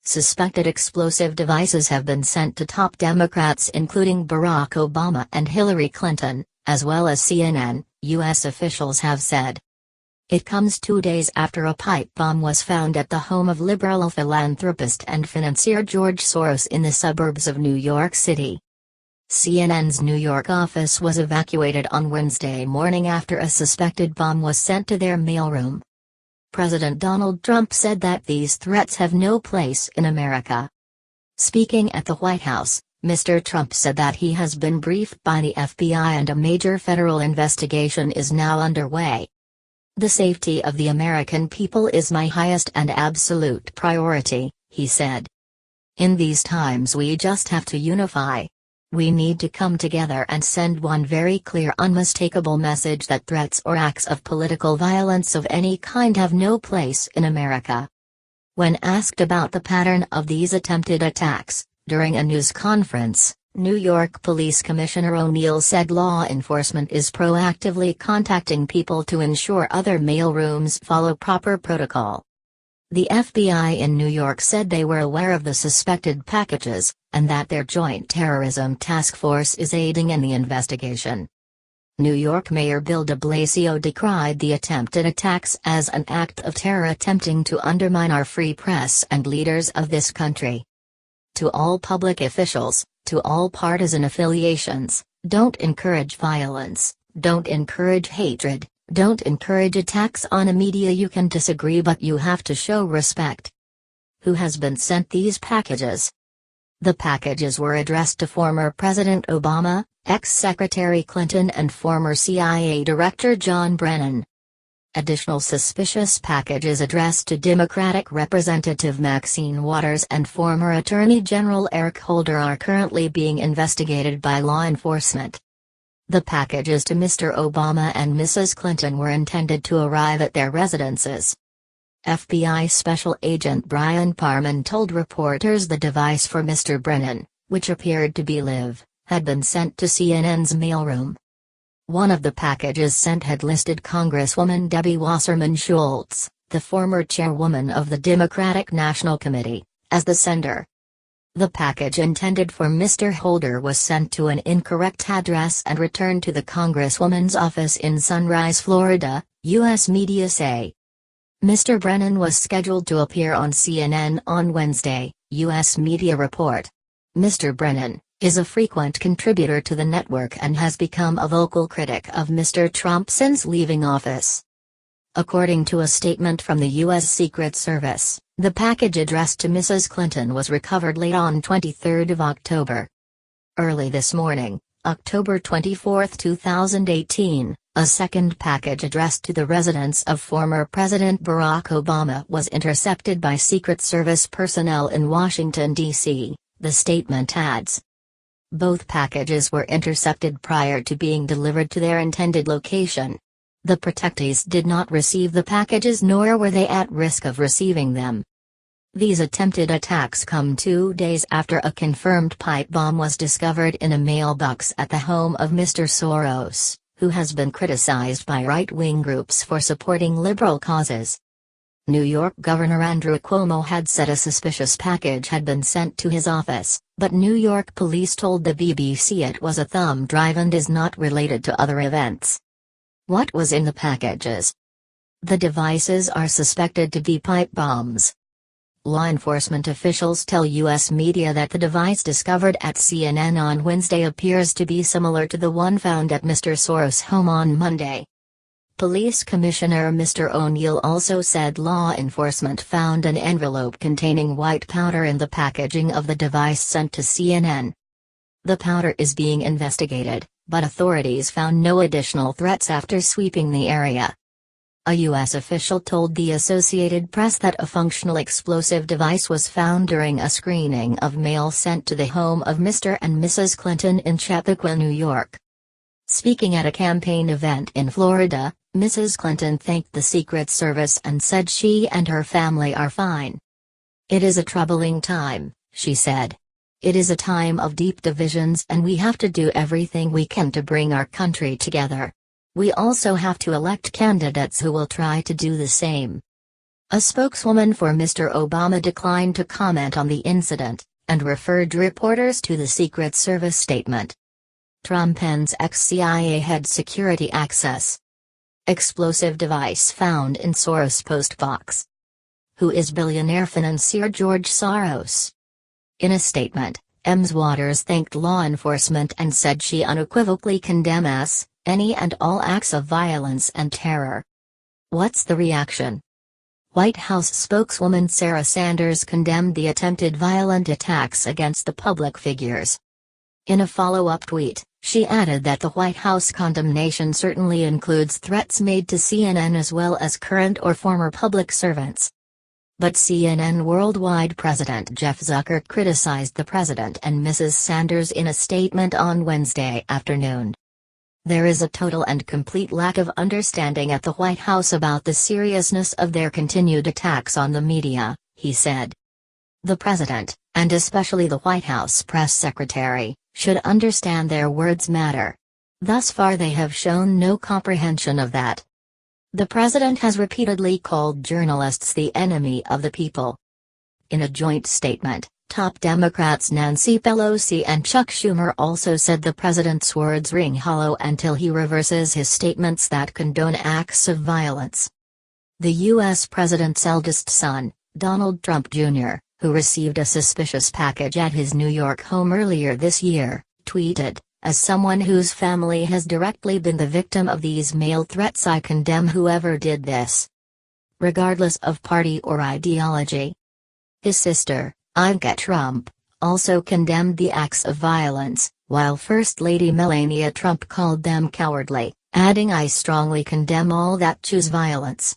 Suspected explosive devices have been sent to top Democrats including Barack Obama and Hillary Clinton, as well as CNN, U.S. officials have said. It comes 2 days after a pipe bomb was found at the home of liberal philanthropist and financier George Soros in the suburbs of New York City. CNN's New York office was evacuated on Wednesday morning after a suspected bomb was sent to their mailroom. President Donald Trump said that these threats have no place in America. Speaking at the White House, Mr. Trump said that he has been briefed by the FBI and a major federal investigation is now underway. "The safety of the American people is my highest and absolute priority," he said. "In these times we just have to unify. We need to come together and send one very clear unmistakable message that threats or acts of political violence of any kind have no place in America." When asked about the pattern of these attempted attacks, during a news conference, New York Police Commissioner O'Neill said law enforcement is proactively contacting people to ensure other mailrooms follow proper protocol. The FBI in New York said they were aware of the suspected packages, and that their Joint Terrorism Task Force is aiding in the investigation. New York Mayor Bill de Blasio decried the attempted attacks as an act of terror attempting to undermine our free press and leaders of this country. To all public officials, to all partisan affiliations, don't encourage violence, don't encourage hatred, don't encourage attacks on a media you can disagree, but you have to show respect. Who has been sent these packages? The packages were addressed to former President Obama, ex-Secretary Clinton and former CIA Director John Brennan. Additional suspicious packages addressed to Democratic Representative Maxine Waters and former Attorney General Eric Holder are currently being investigated by law enforcement. The packages to Mr. Obama and Mrs. Clinton were intended to arrive at their residences. FBI Special Agent Brian Parman told reporters the device for Mr. Brennan, which appeared to be live, had been sent to CNN's mailroom. One of the packages sent had listed Congresswoman Debbie Wasserman Schultz, the former chairwoman of the Democratic National Committee, as the sender. The package intended for Mr. Holder was sent to an incorrect address and returned to the Congresswoman's office in Sunrise, Florida, U.S. media say. Mr. Brennan was scheduled to appear on CNN on Wednesday, U.S. media report. Mr. Brennan is a frequent contributor to the network and has become a vocal critic of Mr. Trump since leaving office. According to a statement from the U.S. Secret Service, the package addressed to Mrs. Clinton was recovered late on 23 October. Early this morning, October 24, 2018, a second package addressed to the residence of former President Barack Obama was intercepted by Secret Service personnel in Washington, D.C., the statement adds. Both packages were intercepted prior to being delivered to their intended location. The protectees did not receive the packages nor were they at risk of receiving them. These attempted attacks come 2 days after a confirmed pipe bomb was discovered in a mailbox at the home of Mr. Soros, who has been criticized by right-wing groups for supporting liberal causes. New York Governor Andrew Cuomo had said a suspicious package had been sent to his office, but New York police told the BBC it was a thumb drive and is not related to other events. What was in the packages? The devices are suspected to be pipe bombs. Law enforcement officials tell U.S. media that the device discovered at CNN on Wednesday appears to be similar to the one found at Mr. Soros' home on Monday. Police Commissioner Mr. O'Neill also said law enforcement found an envelope containing white powder in the packaging of the device sent to CNN. The powder is being investigated, but authorities found no additional threats after sweeping the area. A U.S. official told the Associated Press that a functional explosive device was found during a screening of mail sent to the home of Mr. and Mrs. Clinton in Chappaqua, New York. Speaking at a campaign event in Florida, Mrs. Clinton thanked the Secret Service and said she and her family are fine. "It is a troubling time," she said. "It is a time of deep divisions and we have to do everything we can to bring our country together. We also have to elect candidates who will try to do the same." A spokeswoman for Mr. Obama declined to comment on the incident, and referred reporters to the Secret Service statement. Trump ends ex-CIA head security access. Explosive device found in Soros postbox. Who is billionaire financier George Soros? In a statement, Ms. Waters thanked law enforcement and said she unequivocally condemns any and all acts of violence and terror. What's the reaction? White House spokeswoman Sarah Sanders condemned the attempted violent attacks against the public figures. In a follow-up tweet, she added that the White House condemnation certainly includes threats made to CNN as well as current or former public servants. But CNN Worldwide President Jeff Zucker criticized the President and Mrs. Sanders in a statement on Wednesday afternoon. There is a total and complete lack of understanding at the White House about the seriousness of their continued attacks on the media, he said. The President, and especially the White House press secretary, should understand their words matter. Thus far they have shown no comprehension of that. The President has repeatedly called journalists the enemy of the people. In a joint statement, top Democrats Nancy Pelosi and Chuck Schumer also said the President's words ring hollow until he reverses his statements that condone acts of violence. The U.S. President's eldest son, Donald Trump Jr., who received a suspicious package at his New York home earlier this year, tweeted, "As someone whose family has directly been the victim of these mail threats, I condemn whoever did this, regardless of party or ideology." His sister, Ivanka Trump, also condemned the acts of violence, while First Lady Melania Trump called them cowardly, adding, "I strongly condemn all that choose violence."